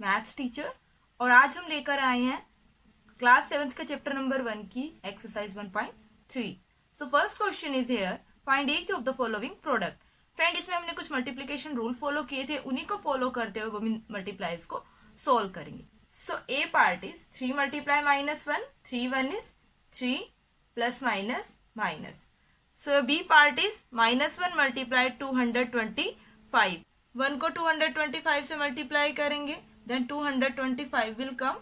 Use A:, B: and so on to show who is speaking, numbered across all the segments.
A: Maths teacher और आज हम लेकर आए हैं क्लास 7th का चैप्टर नंबर 1 की exercise 1.3। So first question is here, find each of the following product. Friend, इसमें हमने कुछ मल्टीप्लिकेशन रूल फॉलो किए थे, उन्हीं को फॉलो करते हुए वो मल्टीप्लाइज को सोल्व करेंगे। So A part is 3 multiply -1, 3 1 is 3 plus minus minus. So B part is -1 multiply 225, 1 को 225 से मल्टीप्लाई करेंगे, then 225 will come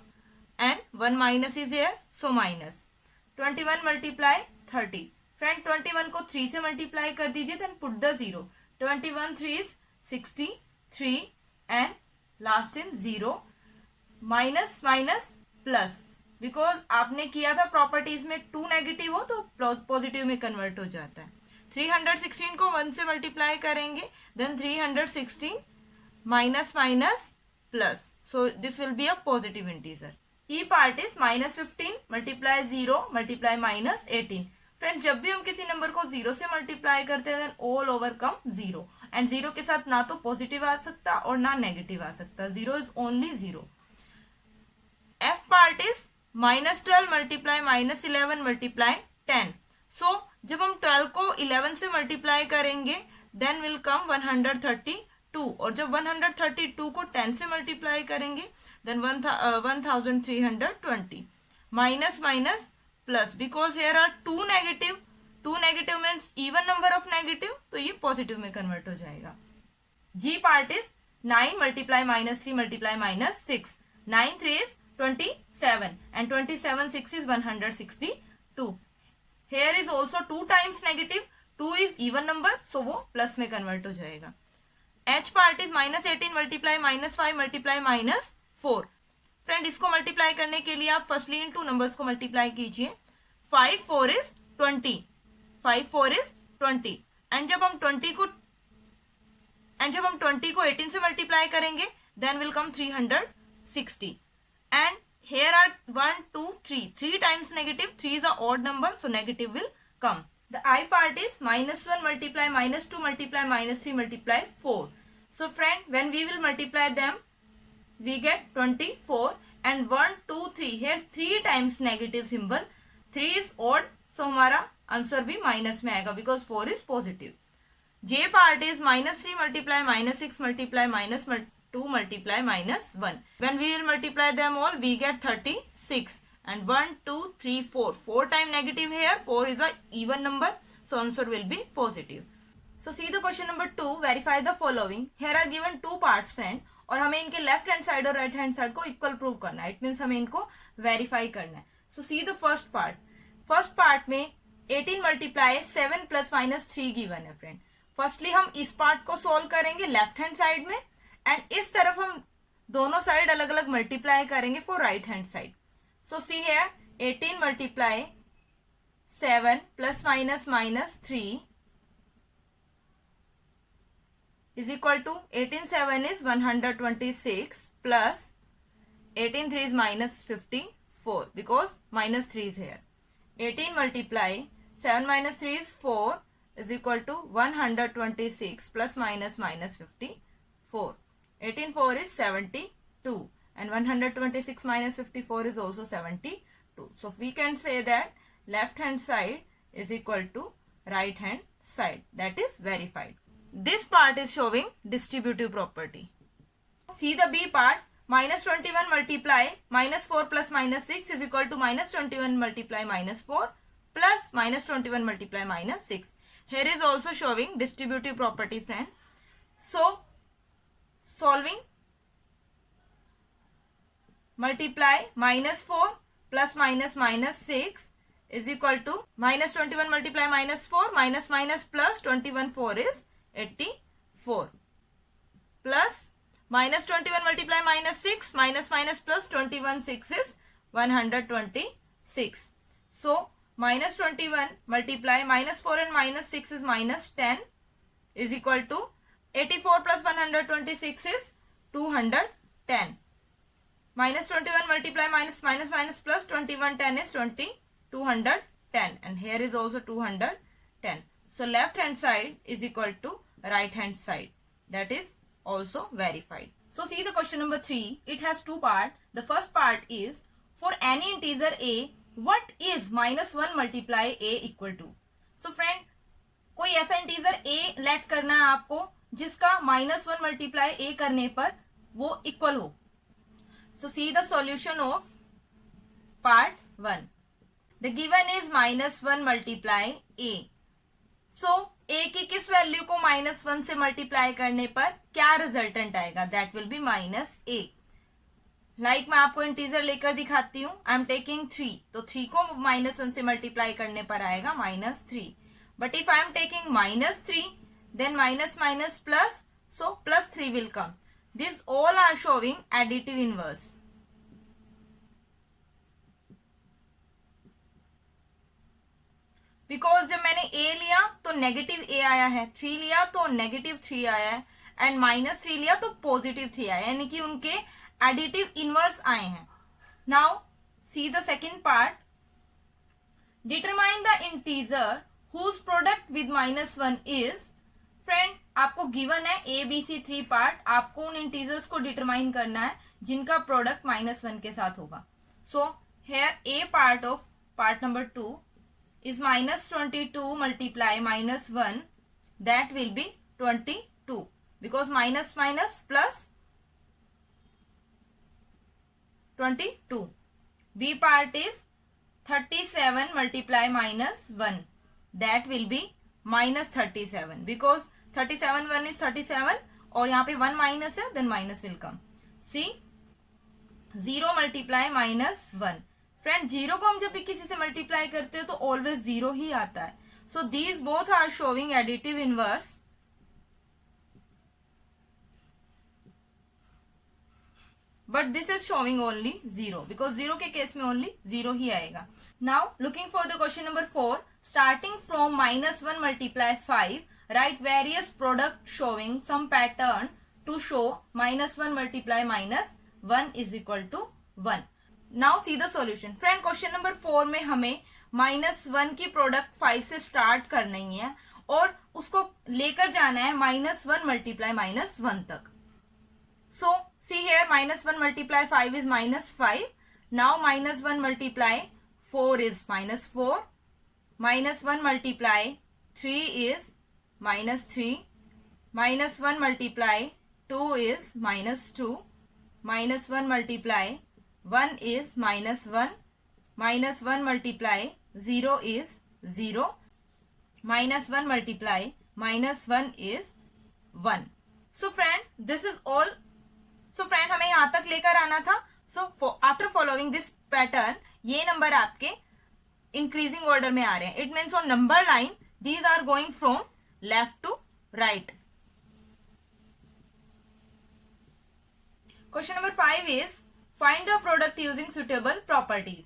A: and 1 minus is here, so minus 21 multiply 30। Friend, 21 को 3 से मल्टीप्लाई कर दीजिए, then put the 0, 21 3 is 63 and last in 0, minus minus plus, because आपने किया था प्रॉपर्टीज में 2 नेगेटिव हो तो पॉजिटिव में कन्वर्ट हो जाता है। 316 को 1 से मल्टीप्लाई करेंगे, then 316 minus minus plus, so this will be a positive integer. E part is -15 multiply 0 multiply -18। Friend, जब भी हम किसी नंबर को 0 से मल्टीप्लाई करते हैं, then all over come 0 and 0 के साथ ना तो पॉजिटिव आ सकता और ना नेगेटिव आ सकता, 0 is only 0। F part is -12 multiply -11 multiply 10। सो जब हम 12 को 11 से मल्टीप्लाई करेंगे, देन विल कम 132, और जब 132 को 10 से मल्टीप्लाई करेंगे, then 1320, minus minus plus, because here are 2 negative, 2 negative means even number of negative, तो ये पॉजिटिव में कन्वर्ट हो जाएगा। G part is 9 multiply -3 multiply -6, 9 3 is 27 and 27 6 is 162. Here is also 2 times negative, 2 is even number, so वो plus में convert हो जाएगा। H part is -18 multiply -5 multiply -4। Friend, इसको मल्टीप्लाई करने के लिए आप फर्स्टली इन 2 नंबर्स को मल्टीप्लाई कीजिए। 5 4 is 20, 5 4 is 20 एंड जब हम 20 को 18 से मल्टीप्लाई करेंगे, then will come 360 and here are 1 2 3 times negative, 3 is a odd number, so negative will come. The I part is -1 multiply -2 multiply -3 multiply 4. So friend, when we will multiply them, we get 24 and 1 2 3, here 3 times negative symbol, 3 is odd, so हमारा answer भी minus में आएगा because 4 is positive. J part is -3 multiply -6 multiply -2 multiply -1. When we will multiply them all, we get 36 and 1 2 3 4, 4 time negative here, 4 is a even number, so answer will be positive. So see the question number 2, verify the following. Here are given 2 parts friend, और हमें इनके left hand side और right hand side को equal prove करना है, it means हमें इनको verify करना है। So see the first part. First part में 18 मल्टीप्लाई 7 प्लस -3 गिवन है फ्रेंड। फर्स्टली हम इस पार्ट को सोल्व करेंगे लेफ्ट हैंड साइड में, एंड इस तरफ हम दोनों साइड अलग अलग मल्टीप्लाई करेंगे for right hand side. So see है 18 multiply 7 plus -3 is equal to 18 7 is 126 plus 18 3 is -54 because -3 is here. 18 multiply 7 minus 3 is 4 is equal to 126 plus -54. 18 4 is 72 and 126 minus 54 is also 72. So we can say that left hand side is equal to right hand side. That is verified. This part is showing distributive property. See the B part. -21 multiply -4 plus -6 is equal to -21 multiply -4 plus -21 multiply -6. Here is also showing distributive property friend. So solving, multiply -4 plus -6 is equal to -21 multiply -4 minus plus 21 4 is 84 plus -21 multiply -6 minus plus 21 6 is 126. So -21 multiply -4 and -6 is -10 is equal to 84 plus 126 is 210. -21 multiply minus plus 21 10 is 210, and here is also 210. So left hand side is equal to right hand side. That is also verified. So see the question number 3. It has two parts. The first part is, for any integer a, what is -1 multiply a equal to? So friend, कोई ऐसा integer a late करना है आपको जिसका -1 multiply a करने पर वो equal हो. So see the solution of part 1. The given is -1 multiply a. So a की किस वैल्यू को -1 से मल्टीप्लाई करने पर क्या रिजल्टेंट आएगा? That will B -a. Like मैं आपको इंटीजर लेकर दिखाती हूँ. आई एम टेकिंग 3, तो 3 को -1 से मल्टीप्लाई करने पर आएगा -3. But if I am taking -3, then minus minus plus, so +3 will come. This all are showing additive inverse. Because जब मैंने a लिया तो नेगेटिव a आया है, 3 लिया तो नेगेटिव 3 आया है, एंड -3 लिया तो पॉजिटिव 3 आया, यानी कि उनके एडिटिव इनवर्स आए हैं. Now see the second part. Determine the integer whose product with -1 is. Friend, आपको गिवन है a b c 3 पार्ट. आपको उन इंटीजर्स को डिटरमाइन करना है जिनका प्रोडक्ट -1 के साथ होगा. So here a part of part number 2 is -22 multiply -1, that will be 22, because minus minus plus 22. B part is 37 multiply -1, that will be -37, because 37 1 is 37 और यहाँ पे 1 माइनस है, then minus will come. See, 0 multiply -1. Friend, 0 को हम जब भी किसी से मल्टीप्लाई करते हैं तो ऑलवेज 0 ही आता है. So these both are showing additive inverse. But this is showing only 0, because 0 के केस में ओनली 0 ही आएगा. Now looking for the question number 4. Starting from -1 multiply 5, right various product showing some pattern to show -1 multiply -1 is equal to 1. Now see the solution. Friend, question number 4 में हमें -1 की product 5 से start करनी है और उसको लेकर जाना है -1 मल्टीप्लाई -1 तक. So see here, -1 multiply 5 is -5. Now -1 multiply 4 is -4. -1 multiply 3 is -3. -1 multiply 2 is -2. -1 multiply 1 is -1. -1 multiply 0 is 0. -1 multiply -1 is 1. So friend, this is all. So friend, हमें यहाँ तक लेकर आना था. So after following this pattern, ये number आपके increasing order में आ रहे हैं. It means on number line, these are going from left to right. Question number 5 is, find the product using suitable properties.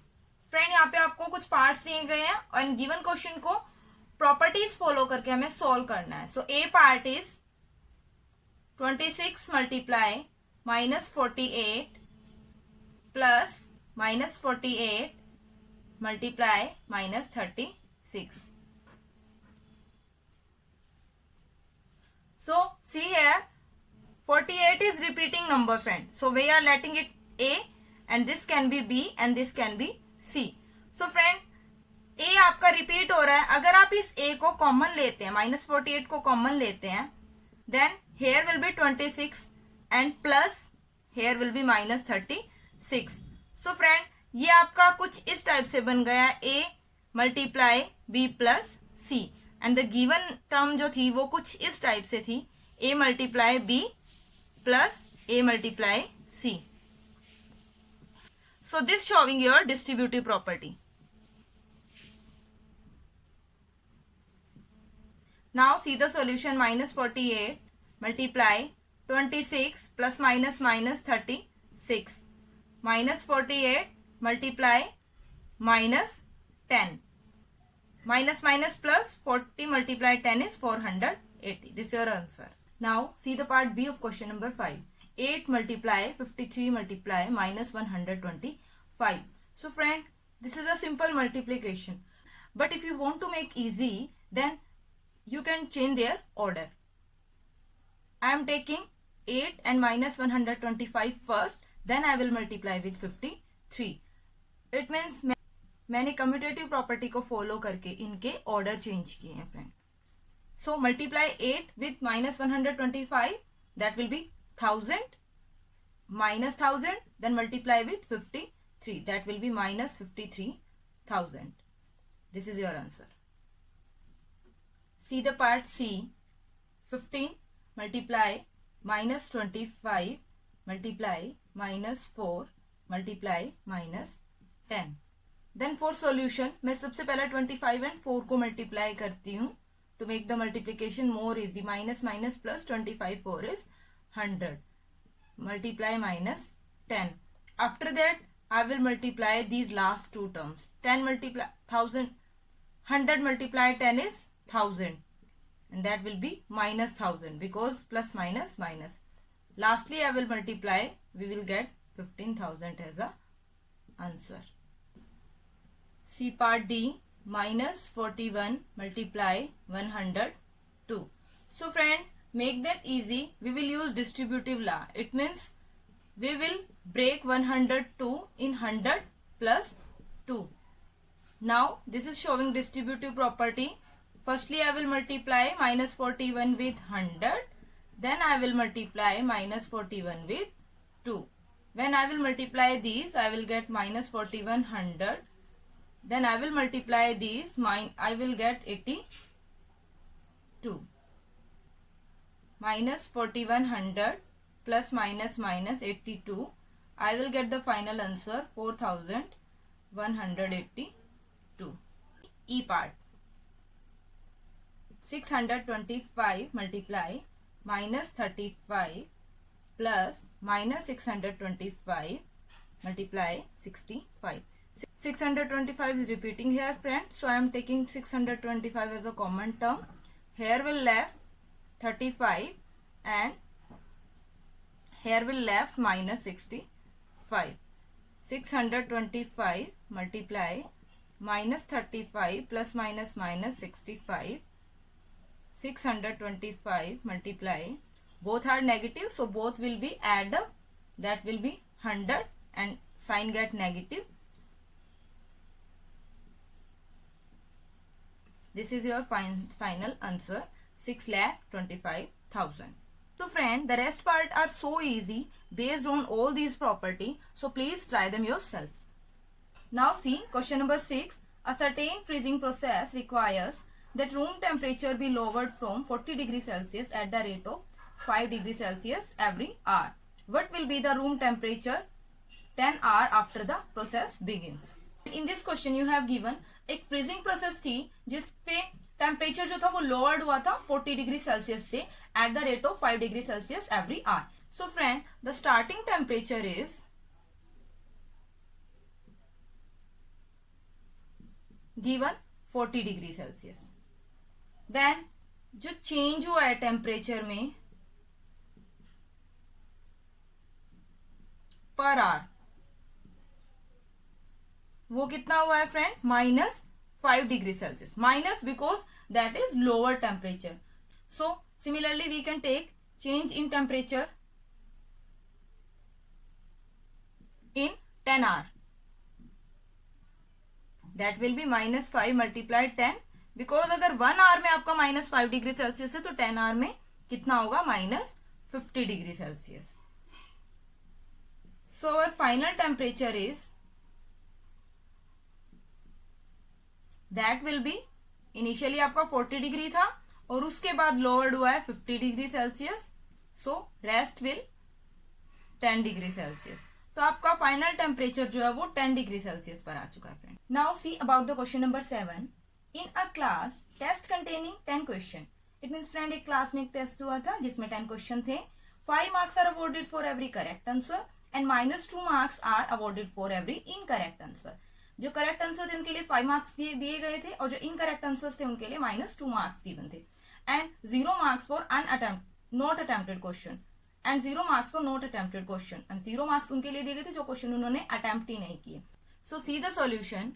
A: Friend, यहाँ पे आपको कुछ पार्ट्स दिए गए हैं और गिवन क्वेश्चन को प्रॉपर्टीज फॉलो करके हमें सॉल्व करना है. So A part is 26 multiply -48 plus -48 multiply -36. So see here, 48 is repeating number, friend. So we are letting it A, and this can be B and this can be C. So friend, A आपका repeat हो रहा है. अगर आप इस A को common लेते हैं, -48 को कॉमन लेते हैं, then here will be 26 and plus here will be -36. So friend, ये आपका कुछ इस टाइप से बन गया A multiply B plus C, and the given term जो थी वो कुछ इस टाइप से थी, A multiply B plus A multiply C. So this showing your distributive property. Now see the solution. -48 multiply 26 plus minus -36. -48 multiply -10. Minus plus 40 multiply 10 is 480. This is your answer. Now see the part B of question number 5. 8 multiply 53 multiply -125. So friend, this is a simple multiplication. But if you want to make easy, then you can change their order. I am taking 8 and minus 125 first, then I will multiply with 53. It means मैंने commutative property को follow करके इनके order change किए हैं friend. So multiply 8 with minus 125, that will be 1000 minus 1000, then multiply with 53, that will be minus 53,000. This is your answer. See the part C. 15 multiply minus 25 multiply minus 4 multiply minus 10. Then for solution मैं सबसे पहले 25 and 4 को multiply करती हूँ to make the multiplication more easy. Minus minus plus 25 4 is 100. Multiply minus 10. After that I will multiply these last two terms. 10 multiply 1000. 100 multiply 10 is 1000. And that will be minus 1000 because plus minus minus. Lastly I will multiply. We will get 15,000 as a answer. See part D. Minus 41 multiply 102. So friend, make that easy. We will use distributive law. It means we will break 102 in 100 plus 2. Now this is showing distributive property. Firstly I will multiply minus 41 with 100. Then I will multiply minus 41 with 2. When I will multiply these, I will get minus 41 100. Then I will multiply these, I will get 82. Minus 4100 plus minus minus 82. I will get the final answer 4182. E part. 625 multiply minus 35 plus minus 625 multiply 65. 625 is repeating here friend, so I am taking 625 as a common term. Here will left 35 and here will left minus 65. 625 multiply minus 35 plus minus minus 65. 625 multiply, both are negative, so both will be add up, that will be 100 and sign get negative. This is your final answer, 6,25,000. So friend, the rest part are so easy based on all these property, so please try them yourself. Now see question number 6. A certain freezing process requires that room temperature be lowered from 40 degrees Celsius at the rate of 5 degrees Celsius every hour. What will be the room temperature 10 hours after the process begins? In this question you have given एक freezing process थी जिसपे temperature जो था वो lowered हुआ था 40 degree Celsius से at the rate of 5 degree Celsius every hour. So friend, the starting temperature is given 40 degree Celsius. Then जो चेंज हुआ है टेम्परेचर में पर आवर, वो कितना हुआ है friend? -5 degree Celsius. Minus because that is lower temperature. So similarly we can take change in temperature in 10 hour. That will be -5 multiplied 10, because अगर 1 our में आपका -5 डिग्री सेल्सियस है तो 10 आवर में कितना होगा? -50 degree Celsius. So our final temperature is that will B, initially आपका 40 degree था और उसके बाद लोअर्ड हुआ है 50 degree Celsius, so rest will 10 degree Celsius. तो आपका फाइनल टेम्परेचर जो है वो 10 डिग्री सेल्सियस पर आ चुका है friend. Now see about the question number 7. In a class test containing 10 question. It means friend एक क्लास में एक टेस्ट हुआ था जिसमें 10 क्वेश्चन थे. 5 marks are awarded for every correct answer and -2 marks are awarded for every incorrect answer. जो correct answer थे उनके लिए 5 मार्क्स दिए गए थे और जो इनकरेक्ट आंसर्स थे उनके लिए -2 मार्क्स गिवन थे. And 0 marks for not attempted question and 0 marks for not attempted question. And 0 marks उनके लिए दिए गए थे जो क्वेश्चन उन्होंने अटेम्प्ट ही नहीं किए. So see the solution.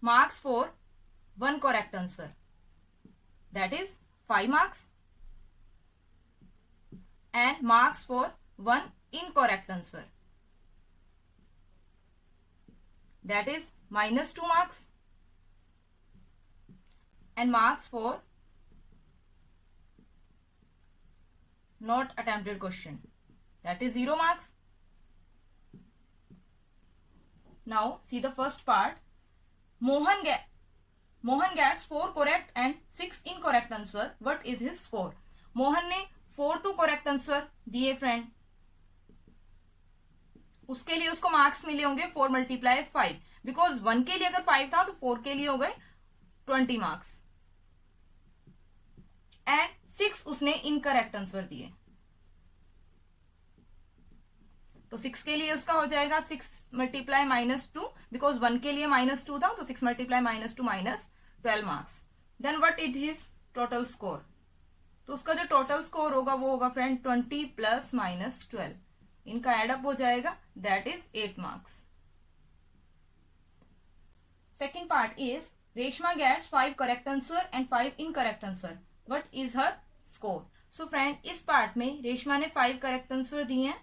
A: Marks for 1 correct answer, that is 5 marks, and marks for one incorrect answer. That is minus 2 marks. And marks for not attempted question. That is 0 marks. Now see the first part. Mohan gets 4 correct and 6 incorrect answer. What is his score? Mohan ने 4 तो correct answer दिए friend, उसके लिए उसको marks मिले होंगे 4 multiply 5, because 1 के लिए अगर 5 था तो 4 के लिए हो गए 20 मार्क्स. एंड 6 उसने इनकरेक्ट आंसर दिए, तो 6 के लिए उसका हो जाएगा 6 मल्टीप्लाई -2, बिकॉज 1 के लिए -2 था, तो 6 multiply -2 -12 marks. Then what it is total score? तो उसका जो टोटल स्कोर होगा वो होगा फ्रेंड 20 प्लस -12, इनका एडअप हो जाएगा, that is 8 marks. Second part is Reshma gets 5 correct answer and 5 incorrect answer. What is her score? So friend इस पार्ट में रेशमा ने 5 करेक्ट आंसर दिए हैं,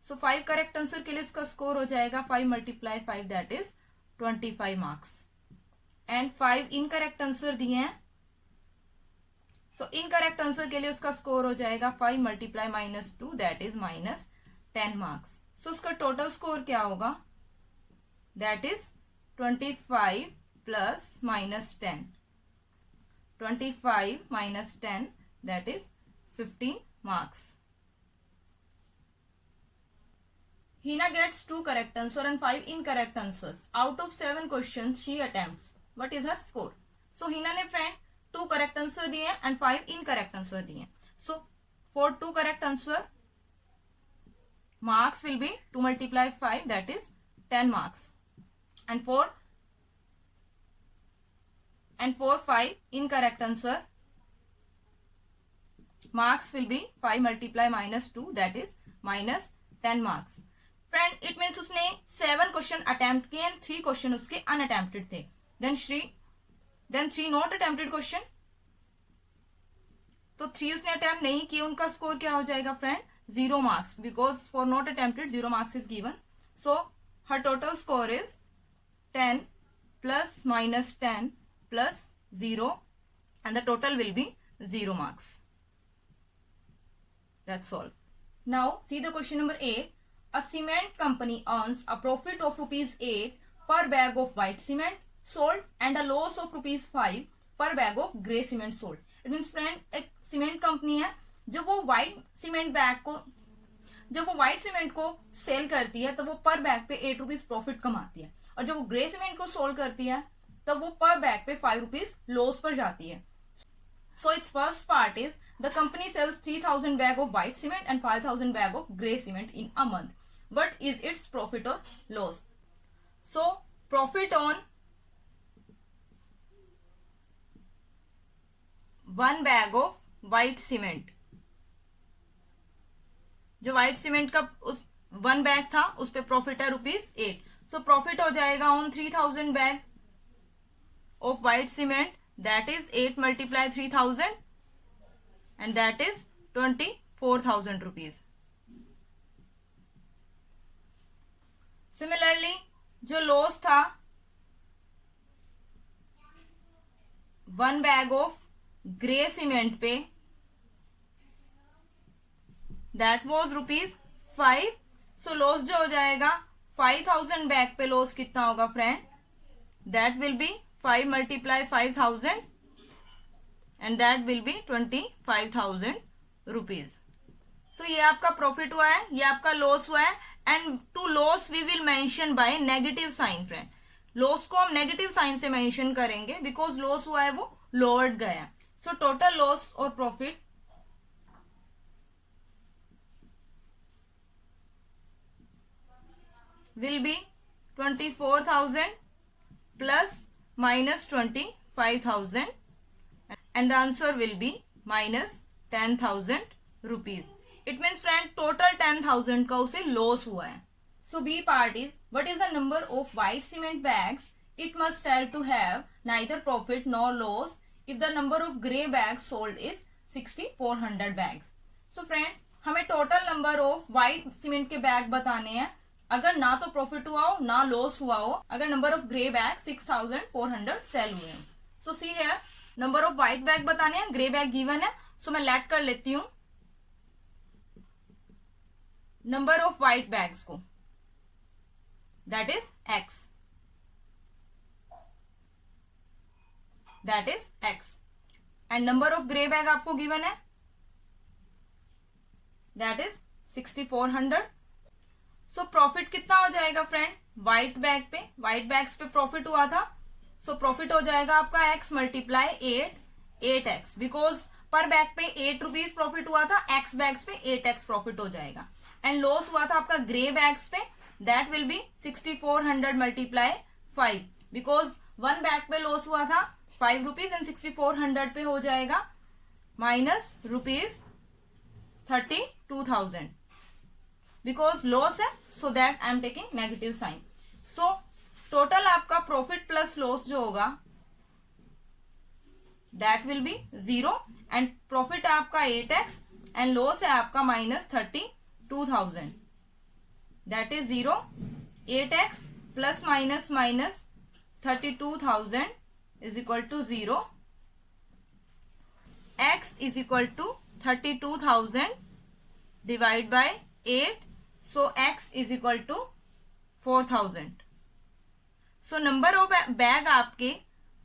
A: सो 5 करेक्ट आंसर के लिए इसका स्कोर हो जाएगा 5 multiply 5, that is 25 marks. And 5 incorrect answer दिए हैं, सो इनकरेक्ट आंसर के लिए उसका स्कोर हो जाएगा 5 मल्टीप्लाई -2, दैट इज -10 मार्क्स. सो उसका टोटल स्कोर क्या होगा? That is 25 plus -10, 25 -10, that is 15 marks. Hina gets 2 correct answer and 5 incorrect answers. Out of 7 questions she attempts. What is her score? So Hina ने friend 2 correct answer दिए and 5 incorrect answer दिए. So for 2 correct answer, marks will be 2 multiply 5, that is 10 marks. And for 5 incorrect answer, marks will be 5 multiply -2, that is -10 marks. Friend, it means उसने 7 question attempt किए and 3 question उसके unattempted थे. Then 3 not attempted question, तो 3 उसने attempt नहीं किए, उनका score क्या हो जाएगा friend? 0 marks, because for not attempted 0 marks is given. So her total score is 10 plus -10 plus 0 and the total will be 0 marks. That's all. Now see the question number 8. A cement company earns a profit of ₹8 per bag of white cement sold and a loss of ₹5 per bag of grey cement sold. It means friend, एक cement company है, जब वो white cement को cell करती है तो वो पर बैग पे 8 रुपीज प्रॉफिट कमाती है, और जब वो ग्रे सीमेंट को सोल्ड करती है तब वो पर बैग पे 5 रुपीज लॉस पर जाती है. So it's first part is the company sales 3000 bag of white cement and 5000 bag of grey cement in a month. What is its profit और loss? So profit on 1 bag of white cement, जो white cement का उस 1 bag था उस पे profit है ₹8. सो profit हो जाएगा on 3000 bag of white cement, that is 8 multiply 3000 and that is 24,000 rupees. Similarly जो लॉस था 1 बैग ऑफ ग्रे सीमेंट पे, दैट वॉज ₹5. सो लॉस जो हो जाएगा 5000 बैग पे लॉस कितना होगा friend? That will be 5 multiply 5000 and that will be 25,000 rupees. So ये आपका प्रॉफिट हुआ है, ये आपका लॉस हुआ है. And to loss we will mention by negative sign friend. Loss को हम नेगेटिव साइन से मेंशन करेंगे बिकॉज लॉस हुआ है वो लोअर्ड गया. सो टोटल लॉस और profit will be 24,000 plus -25,000 and the answer will be -10,000 rupees. It means friend total 10,000 का उसे loss हुआ है. So B part is what is the number of white cement bags it must sell to have neither profit nor loss if the number of grey bags sold is 6,400 bags. So friend हमें total number of white cement के bag बताने हैं, अगर ना तो profit हुआ हो ना लॉस हुआ हो, अगर number of grey bag 6400 sell हुए हैं। सो सी है, नंबर ऑफ व्हाइट बैग बताने हैं, ग्रे बैग गिवन है, सो मैं लेट कर लेती हूं नंबर ऑफ व्हाइट बैग्स को, that is x, that is x, and number of grey bag आपको गिवन है, दैट इज 6400। सो प्रॉफिट कितना हो जाएगा फ्रेंड, व्हाइट बैग पे, व्हाइट बैग्स पे प्रॉफिट हुआ था, सो प्रॉफिट हो जाएगा आपका x मल्टीप्लाई 8x, बिकॉज पर बैग पे 8 रुपीज प्रॉफिट हुआ था, x बैग्स पे 8x प्रॉफिट हो जाएगा। एंड लॉस हुआ था आपका ग्रे बैग्स पे, that will B 6400 multiply 5, because one bag पे लॉस हुआ था 5 रुपीज एंड 6400 पे हो जाएगा माइनस रुपीज 32,000, बिकॉज लॉस है, so that I am taking negative sign. So total आपका प्रॉफिट प्लस लॉस जो होगा that will be 0, and profit है आपका 8x एंड लॉस है आपका minus 32,000, that is 0। 8x plus minus minus 32,000 is equal to 0, x is equal to 32,000 divide by 8, so x is equal to 4,000. So number of bag आपके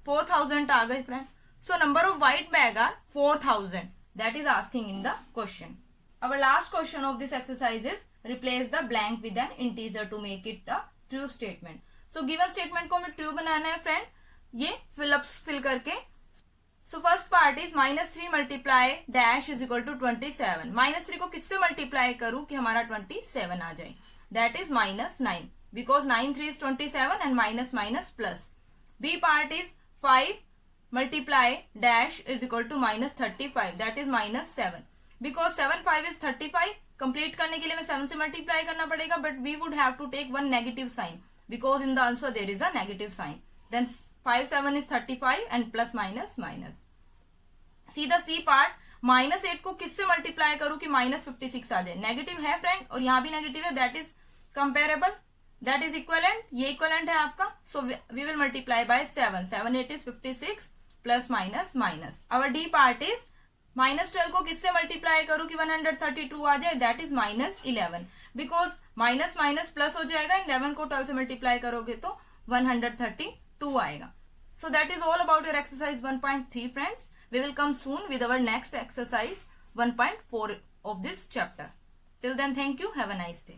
A: 4,000 आ गए friend. So number of white bag are 4,000. That is asking in the question. Our last question of this exercise is replace the blank with an integer to make it a true statement. So given statement को हमें true बनाना है friend, ये fill करके. So first part is -3 multiply dash is equal to 27. -3 को किससे multiply करूं कि हमारा 27 आ जाए, that is -9, because 9 3 is 27 and minus minus plus. B part is 5 multiply dash is equal to -35, that is -7, because 7 5 is 35. Complete करने के लिए मैं 7 से मल्टीप्लाई करना पड़ेगा, but we would have to take one negative sign because in the answer there is a negative sign. Then 5 7 is 35 and plus minus minus. See the C part, -8 को किससे multiply करूं कि -56 आ जाए, नेगेटिव है friend और यहाँ भी negative है, that is comparable, that is equivalent, ये इक्वलेंट है आपका, so we will multiply by 7 7 8 is 56 plus minus minus. Our D part is -12 को किससे मल्टीप्लाई करूं कि 132 आ जाए, that is -11, because minus minus plus हो जाएगा, 11 को 12 से मल्टीप्लाई करोगे तो 132 आएगा. So that is all about your exercise 1.3 friends. We will come soon with our next exercise 1.4 of this chapter. Till then, thank you. Have a nice day.